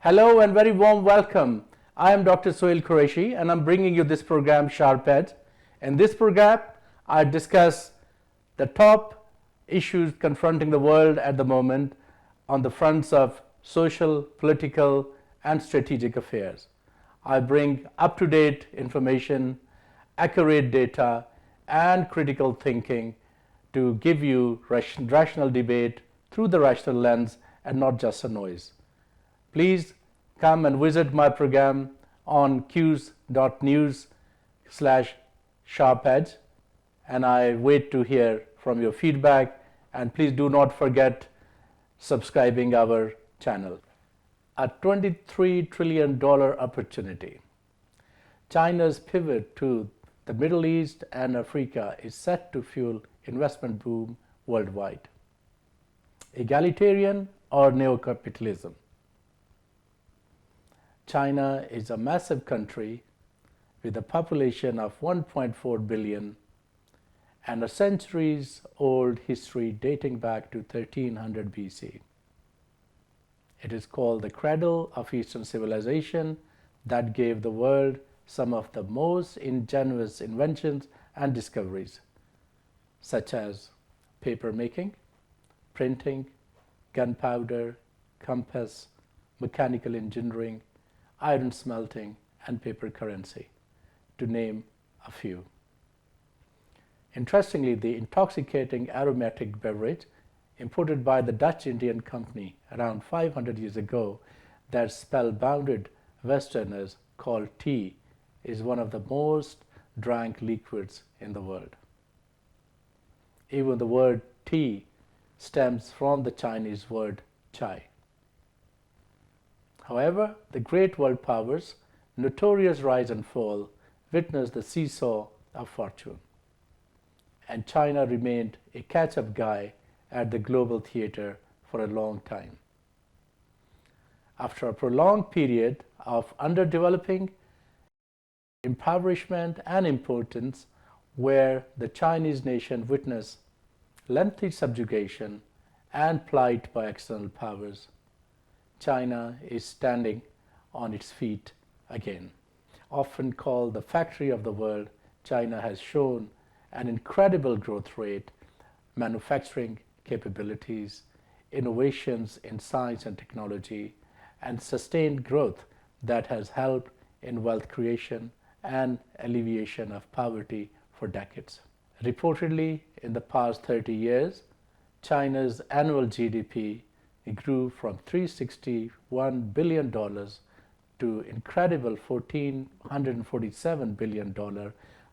Hello and very warm welcome. I am Dr. Sohail Qureshi and I'm bringing you this program Sharp Edge. In this program, I discuss the top issues confronting the world at the moment on the fronts of social, political, and strategic affairs. I bring up-to-date information, accurate data, and critical thinking to give you rational debate through the rational lens and not just a noise. Please come and visit my program on quews.news/sharpedge, and I wait to hear from your feedback, and please do not forget subscribing our channel. A $23 trillion opportunity. China's pivot to the Middle East and Africa is set to fuel investment boom worldwide. Egalitarian or Neo-Capitalism? China is a massive country with a population of 1.4 billion and a centuries-old history dating back to 1300 BC. It is called the cradle of Eastern civilization that gave the world some of the most ingenious inventions and discoveries, such as paper making, printing, gunpowder, compass, mechanical engineering, iron smelting, and paper currency, to name a few. Interestingly, the intoxicating aromatic beverage imported by the Dutch Indian Company around 500 years ago that spellbounded Westerners called tea is one of the most drank liquids in the world. Even the word tea stems from the Chinese word chai. However, the great world powers' notorious rise and fall witnessed the seesaw of fortune, and China remained a catch-up guy at the global theater for a long time. After a prolonged period of underdeveloping, impoverishment, and impotence, where the Chinese nation witnessed lengthy subjugation and plight by external powers, China is standing on its feet again. Often called the factory of the world, China has shown an incredible growth rate, manufacturing capabilities, innovations in science and technology, and sustained growth that has helped in wealth creation and alleviation of poverty for decades. Reportedly, in the past 30 years, China's annual GDP grew from $361 billion to incredible $1,447 billion,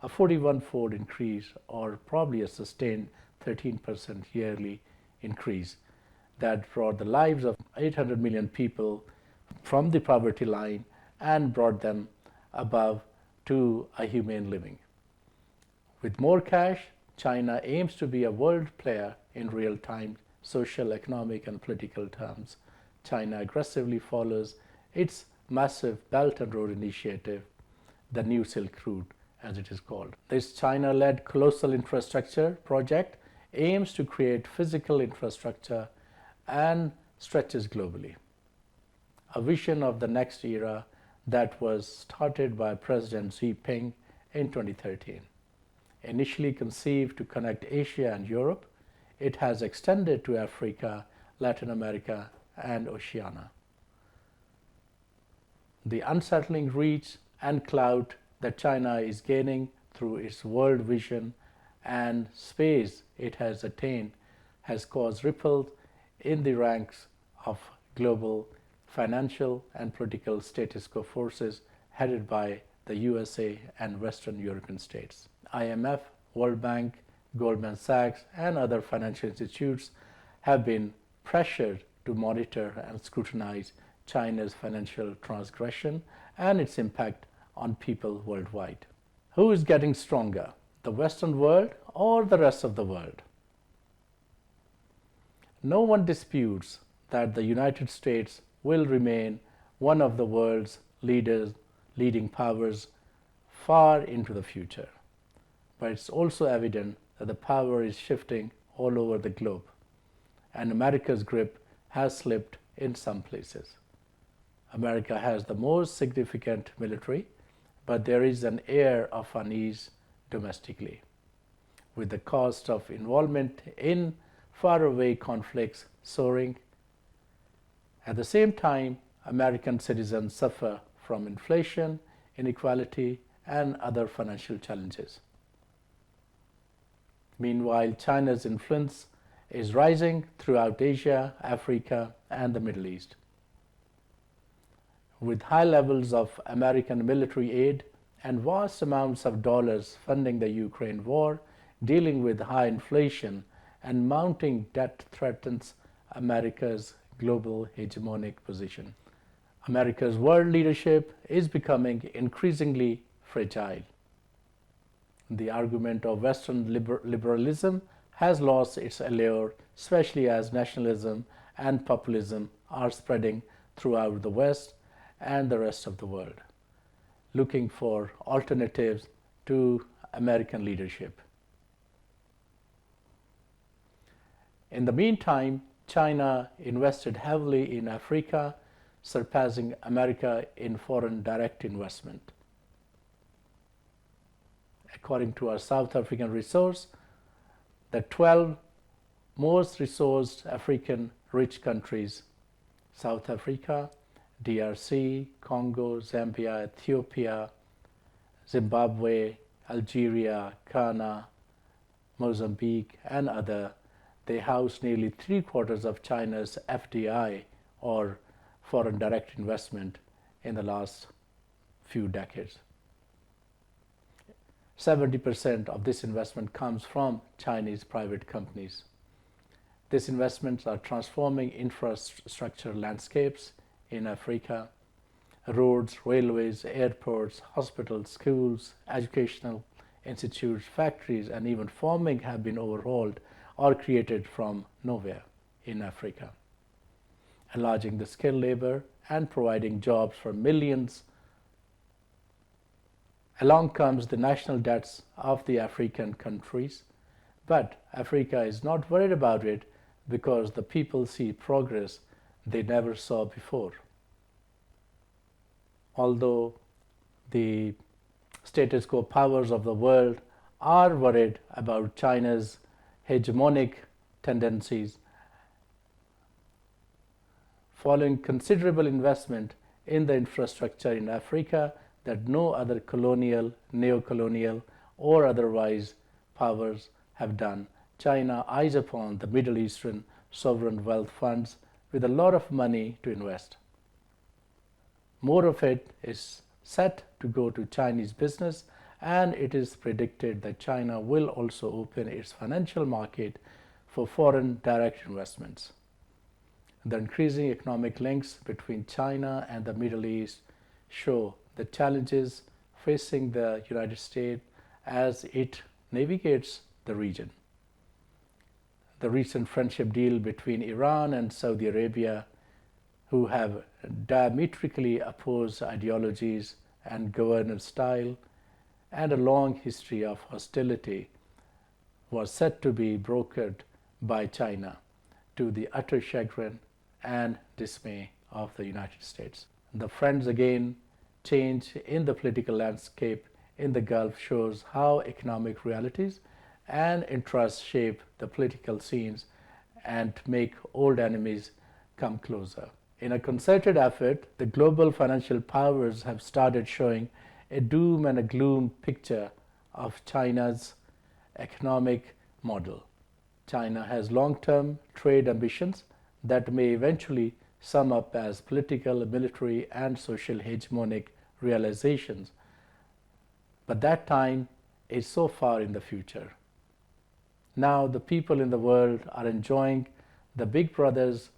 a 41-fold increase, or probably a sustained 13% yearly increase that brought the lives of 800 million people from the poverty line and brought them above to a humane living. With more cash, China aims to be a world player in real-time social, economic, and political terms. China aggressively follows its massive Belt and Road Initiative, the New Silk Route, as it is called. This China-led colossal infrastructure project aims to create physical infrastructure and stretches globally. A vision of the next era that was started by President Xi Jinping in 2013. Initially conceived to connect Asia and Europe, it has extended to Africa, Latin America, and Oceania. The unsettling reach and clout that China is gaining through its world vision and space it has attained has caused ripples in the ranks of global financial and political status quo forces headed by the USA and Western European states. IMF, World Bank, Goldman Sachs, and other financial institutes have been pressured to monitor and scrutinize China's financial transgression and its impact on people worldwide. Who is getting stronger, the Western world or the rest of the world? No one disputes that the United States will remain one of the world's leading powers far into the future. But it's also evident that the power is shifting all over the globe, and America's grip has slipped in some places. America has the most significant military, but there is an air of unease domestically, with the cost of involvement in faraway conflicts soaring. At the same time, American citizens suffer from inflation, inequality, and other financial challenges. Meanwhile, China's influence is rising throughout Asia, Africa, and the Middle East. With high levels of American military aid and vast amounts of dollars funding the Ukraine war, dealing with high inflation and mounting debt threatens America's global hegemonic position. America's world leadership is becoming increasingly fragile. The argument of Western liberalism has lost its allure, especially as nationalism and populism are spreading throughout the West and the rest of the world, looking for alternatives to American leadership. In the meantime, China invested heavily in Africa, surpassing America in foreign direct investment. According to our South African resource, the 12 most resourced African rich countries, South Africa, DRC, Congo, Zambia, Ethiopia, Zimbabwe, Algeria, Ghana, Mozambique, and other, they house nearly 3/4 of China's FDI, or foreign direct investment, in the last few decades. 70% of this investment comes from Chinese private companies. These investments are transforming infrastructure landscapes in Africa. Roads, railways, airports, hospitals, schools, educational institutes, factories, and even farming have been overhauled or created from nowhere in Africa, enlarging the skilled labor and providing jobs for millions. Along comes the national debts of the African countries, but Africa is not worried about it because the people see progress they never saw before. Although the status quo powers of the world are worried about China's hegemonic tendencies, following considerable investment in the infrastructure in Africa that no other colonial, neo-colonial, or otherwise powers have done, China eyes upon the Middle Eastern sovereign wealth funds with a lot of money to invest. More of it is set to go to Chinese business, and it is predicted that China will also open its financial market for foreign direct investments. The increasing economic links between China and the Middle East show the challenges facing the United States as it navigates the region. The recent friendship deal between Iran and Saudi Arabia, who have diametrically opposed ideologies and governance style and a long history of hostility, was said to be brokered by China, to the utter chagrin and dismay of the United States. The friends again change in the political landscape in the Gulf shows how economic realities and interests shape the political scenes and make old enemies come closer. In a concerted effort, the global financial powers have started showing a doom and a gloom picture of China's economic model. China has long-term trade ambitions that may eventually sum up as political, military, and social hegemonic realizations, but that time is so far in the future. Now the people in the world are enjoying the Big Brother's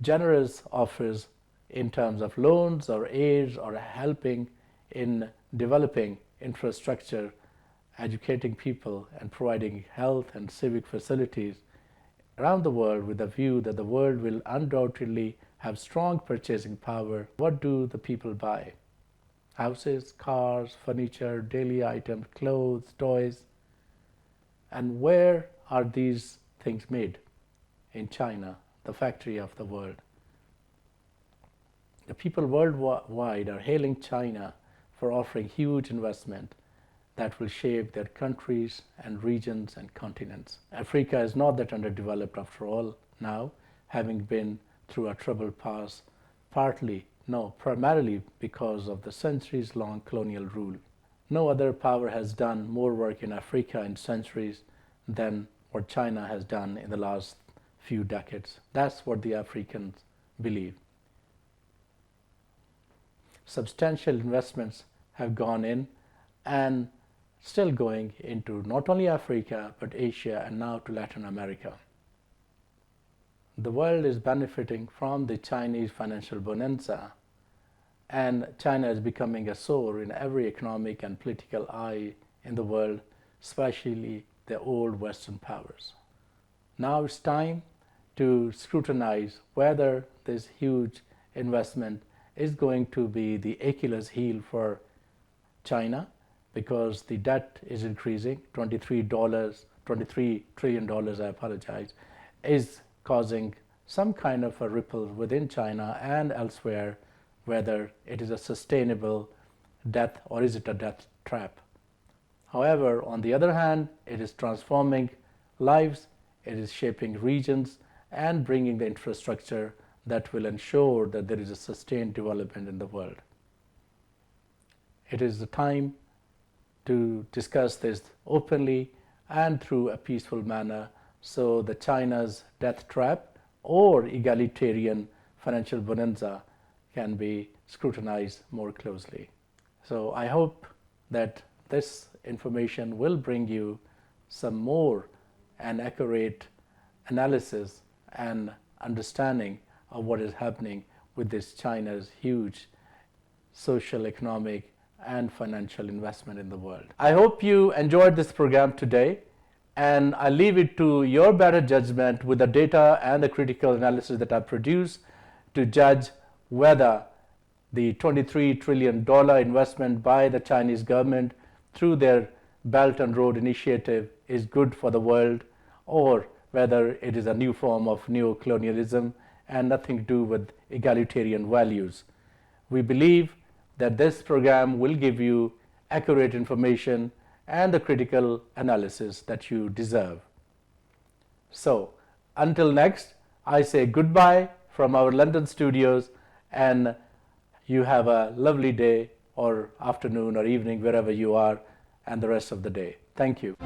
generous offers in terms of loans or aids or helping in developing infrastructure, educating people, and providing health and civic facilities around the world with a view that the world will undoubtedly have strong purchasing power. What do the people buy? Houses, cars, furniture, daily items, clothes, toys. And where are these things made? In China, the factory of the world. The people worldwide are hailing China for offering huge investment that will shape their countries and regions and continents. Africa is not that underdeveloped after all now, having been through a troubled past, primarily because of the centuries-long colonial rule. No other power has done more work in Africa in centuries than what China has done in the last few decades. That's what the Africans believe. Substantial investments have gone in and still going into not only Africa but Asia and now to Latin America. The world is benefiting from the Chinese financial bonanza, and China is becoming a sore in every economic and political eye in the world, especially the old Western powers. Now it's time to scrutinize whether this huge investment is going to be the Achilles heel for China, because the debt is increasing. $23 trillion, is causing some kind of a ripple within China and elsewhere, whether it is a sustainable death or is it a death trap. However, on the other hand, it is transforming lives, it is shaping regions and bringing the infrastructure that will ensure that there is a sustained development in the world. It is the time to discuss this openly and through a peaceful manner, so that China's death trap or egalitarian financial bonanza can be scrutinized more closely. So I hope that this information will bring you some more and accurate analysis and understanding of what is happening with this China's huge social, economic and financial investment in the world. I hope you enjoyed this program today, and I leave it to your better judgment with the data and the critical analysis that I produced to judge whether the $23 trillion investment by the Chinese government through their Belt and Road Initiative is good for the world, or whether it is a new form of neo-colonialism and nothing to do with egalitarian values. We believe that this program will give you accurate information and the critical analysis that you deserve. So, until next, I say goodbye from our London studios, and you have a lovely day or afternoon or evening wherever you are, and the rest of the day. Thank you.